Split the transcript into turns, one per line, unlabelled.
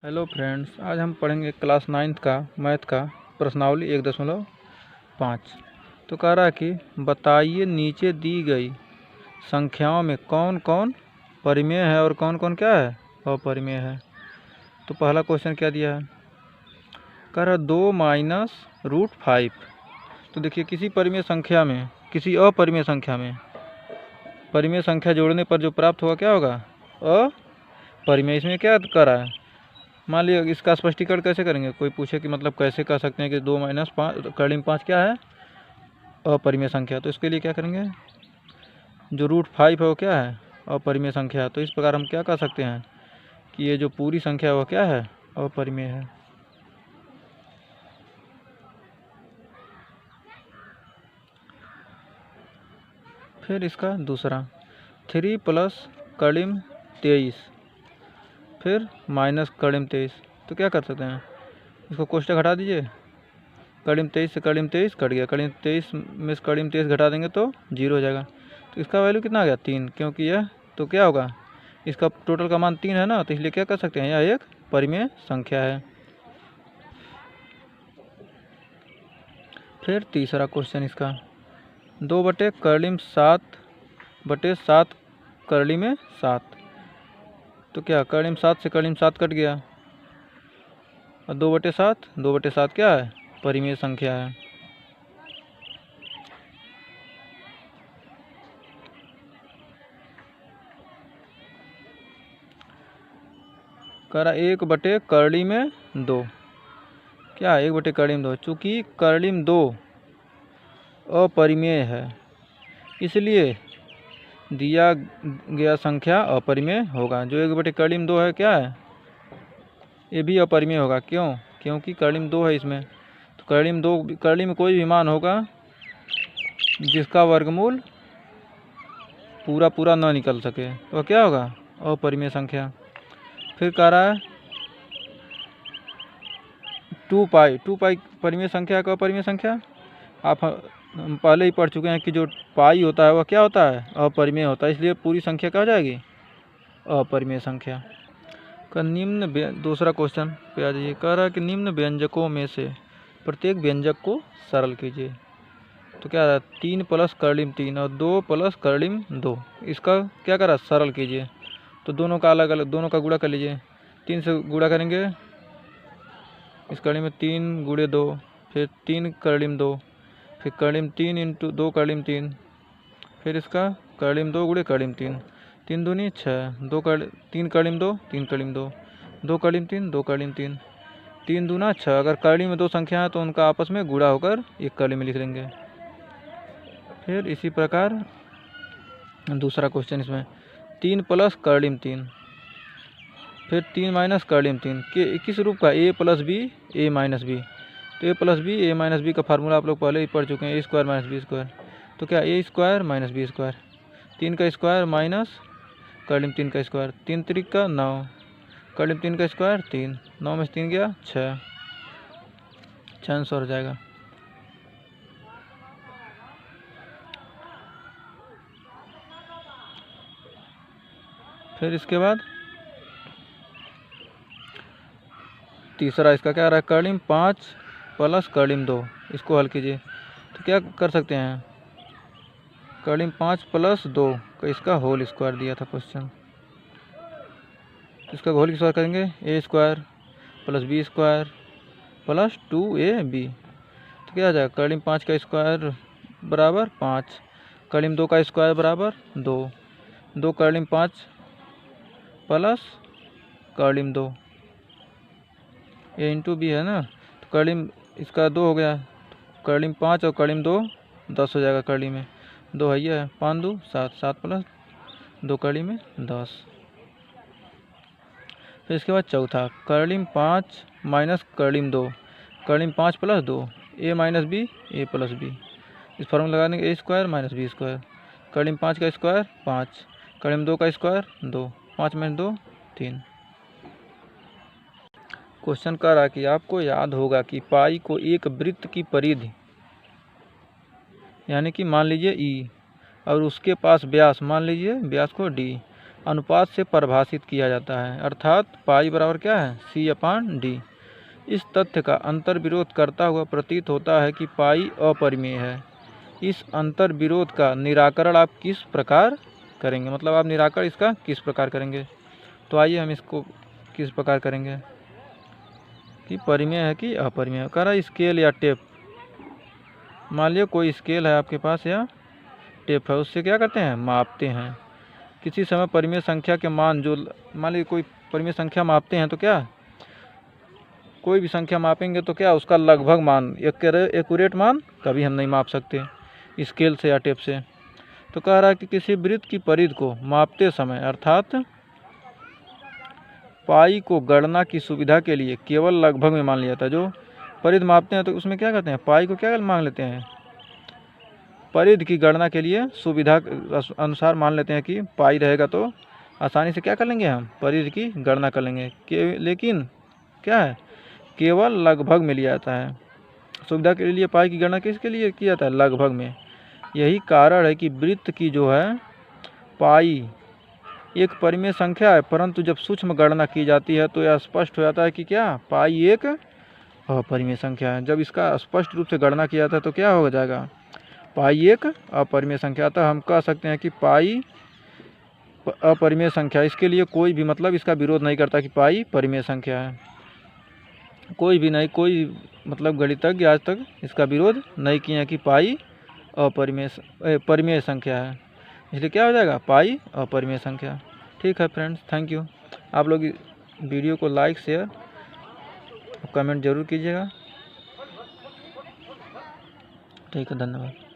Hello friends, आज हम पढ़ेंगे क्लास 9th का मैथ का प्रश्नावली 1.5। तो कह रहा है कि बताइए नीचे दी गई संख्याओं में कौन कौन परिमेय है और कौन कौन क्या है, अपरिमेय है। तो पहला क्वेश्चन क्या दिया है, कह रहा 2 माइनस रूट 5। तो देखिए किसी परिमेय संख्या में किसी अपरिमेय संख्या में परिमेय संख्या जोड़ने पर जो प्राप्त होगा क्या होगा, अपरिमेय। इसमें क्या कर रहा है, मान लिया इसका स्पष्टीकरण कैसे करेंगे, कोई पूछे कि मतलब कैसे कह सकते हैं कि 2 माइनस 5 कर्लिम 5 क्या है, अपरिमेय संख्या। तो इसके लिए क्या करेंगे, जो रूट 5 है वो क्या है, अपरिमेय संख्या है। तो इस प्रकार हम क्या कह सकते हैं कि ये जो पूरी संख्या है वो क्या है, अपरिमेय है। फिर इसका दूसरा 3 प्लस कर्लिम 23 फिर माइनस कर्लिम 23। तो क्या कर सकते हैं, इसको कोष्टक हटा दीजिए, कर्लिम 23 से कर्लिम 23 कट गया, कर्लिम 23 में से कर्लिम 23 घटा देंगे तो 0 हो जाएगा। तो इसका वैल्यू कितना आ गया, 3, क्योंकि यह तो क्या होगा, इसका टोटल का मान 3 है ना, तो इसलिए क्या कर सकते हैं, यह एक परिमेय संख्या है। फिर तीसरा क्वेश्चन इसका 2 बटे कर्लिम 7 बटे 7 कर्लिम 7। तो क्या कर्लिम 7 से कर्लिम 7 कट गया और 2 बटे 7 क्या है, परिमेय संख्या है। करा 1 बटे कर्लिम 2, क्या 1 बटे कर्लिम 2, चूँकि कर्लिम 2 अपरिमेय है इसलिए दिया गया संख्या अपरिमेय होगा। जो 1 बटे कर्लिम 2 है क्या है, ये भी अपरिमेय होगा। क्यों, क्योंकि कर्लिम 2 है इसमें। तो कर्लिम में कोई भी मान होगा जिसका वर्गमूल पूरा पूरा ना निकल सके तो क्या होगा, अपरिमेय संख्या। फिर कह रहा है 2 पाई परिमेय संख्या का अपरिमेय संख्या। आप हम पहले ही पढ़ चुके हैं कि जो पाई होता है वह क्या होता है, अपरिमेय होता है, इसलिए पूरी संख्या क्या हो जाएगी, अपरिमेय संख्या। का दूसरा क्वेश्चन पे आ जाइए, कह रहा है कि निम्न व्यंजकों में से प्रत्येक व्यंजक को सरल कीजिए। तो क्या है, 3 प्लस कर्लिम 3 और 2 प्लस कर्लिम 2, इसका क्या करा, सरल कीजिए। तो दोनों का अलग अलग, दोनों का गुणा कर लीजिए, 3 से गुणा करेंगे, इस कर्लिम में 3 गुणे 2, फिर 3 कर्लिम 2, फिर कर्लिम 3 इंटू 2 कर्लिम 3, फिर इसका कर्लिम 2 गुणे कर्लिम 3, 3 दूनी 6, 3 कर्लिम 2 3 कर्लिम 2, 2 कर्लिम 3 2 कर्लिम 3, 3 दूना 6। अगर कर्लिम में 2 संख्या है तो उनका आपस में गुणा होकर एक कर्लिम में लिख देंगे। फिर इसी प्रकार दूसरा क्वेश्चन इसमें 3 प्लस कर्लिम 3 फिर 3 माइनस कर्लिम 3 के किस रूप का, a plus B A minus B. तो a plus B A minus B का फार्मूला आप लोग पहले ही पढ़ चुके हैं, A square minus B square. तो क्या A square minus B square, 3 का स्क्वायर माइनस कर्लिम 3 का स्क्वायर, 3 त्रिक का 9, कर्लिम 3 का स्क्वायर 3, 9 में से 3 गया 6, 6 आंसर हो जाएगा। फिर इसके बाद तीसरा इसका क्या आ रहा है, कर्लिम 5 प्लस कर्लिम 2, इसको हल कीजिए। तो क्या कर सकते हैं, कर्लिम 5 प्लस 2 का इसका होल स्क्वायर दिया था क्वेश्चन, तो इसका होल स्क्वायर करेंगे, a square plus b square plus 2ab। तो क्या आ जाएगा, कर्लिम 5 का स्क्वायर बराबर 5, कर्लिम 2 का स्क्वायर बराबर 2, 2 कर्लिम 5 प्लस कर्लिम 2, ए इंटू बी है ना। तो कर्लिम इसका 2 हो गया, कर्लिम 5 और कर्लिम 2 10 हो जाएगा, कर्लिम में 2 है, ये है 5 2 7, 7 प्लस 2 कर्लिम में 10। फिर इसके बाद चौथा कर्लिम 5 माइनस कर्लिम 2, कर्लिम 5 प्लस 2, ए माइनस बी ए प्लस बी। इस फॉर्मूला लगा देंगे, ए स्क्वायर माइनस बी स्क्वायर, कर्लिम 5 का स्क्वायर 5, कर्लिम 2 का स्क्वायर 2, 5 में 2 3। क्वेश्चन कह रहा कि आपको याद होगा कि पाई को एक वृत्त की परिधि यानी कि मान लीजिए ई और उसके पास व्यास मान लीजिए व्यास को डी, अनुपात से परिभाषित किया जाता है, अर्थात पाई बराबर क्या है, C/D। इस तथ्य का अंतर्विरोध करता हुआ प्रतीत होता है कि पाई अपरिमेय है। इस अंतर्विरोध का निराकरण आप किस प्रकार करेंगे, मतलब आप निराकरण इसका किस प्रकार करेंगे। तो आइए हम इसको किस प्रकार करेंगे कि परिमेय है कि अपरिमेय है। कह रहा है स्केल या टेप, मान लिया कोई स्केल है आपके पास या टेप है, उससे क्या करते हैं, मापते हैं। किसी समय परिमेय संख्या के मान जो, मान लीजिए कोई परिमेय संख्या मापते हैं तो क्या, कोई भी संख्या मापेंगे तो क्या उसका लगभग मान, एक्यूरेट मान कभी हम नहीं माप सकते स्केल से या टेप से। तो कह रहा है कि किसी वृत्त की परिधि को मापते समय अर्थात पाई को गणना की सुविधा के लिए केवल लगभग में मान लिया जाता है। जो परिधि मापते हैं तो उसमें क्या करते हैं, पाई को क्या मान लेते हैं, परिधि की गणना के लिए सुविधा अनुसार मान लेते हैं कि पाई रहेगा तो आसानी से क्या कर लेंगे, हम परिधि की गणना कर लेंगे। लेकिन क्या है, केवल लगभग में लिया जाता है। सुविधा के लिए पाई की गणना किसके लिए किया जाता है, लगभग में। यही कारण है कि वृत्त की जो है पाई एक परिमेय संख्या है, परंतु जब सूक्ष्म गणना की जाती है तो यह स्पष्ट हो जाता है कि क्या पाई एक अपरिमेय संख्या है। जब इसका स्पष्ट रूप से गणना किया जाता है तो क्या हो जाएगा, पाई एक अपरिमेय संख्या। अतः हम कह सकते हैं कि पाई अपरिमेय संख्या। इसके लिए कोई भी मतलब इसका विरोध नहीं करता कि पाई परिमेय संख्या है, कोई भी नहीं, कोई मतलब गणितज्ञ आज तक इसका विरोध नहीं किया कि पाई परिमेय संख्या है। इसलिए क्या हो जाएगा, पाई अपरिमेय संख्या। ठीक है फ्रेंड्स, थैंक यू। आप लोग वीडियो को लाइक शेयर कमेंट जरूर कीजिएगा। ठीक है, धन्यवाद।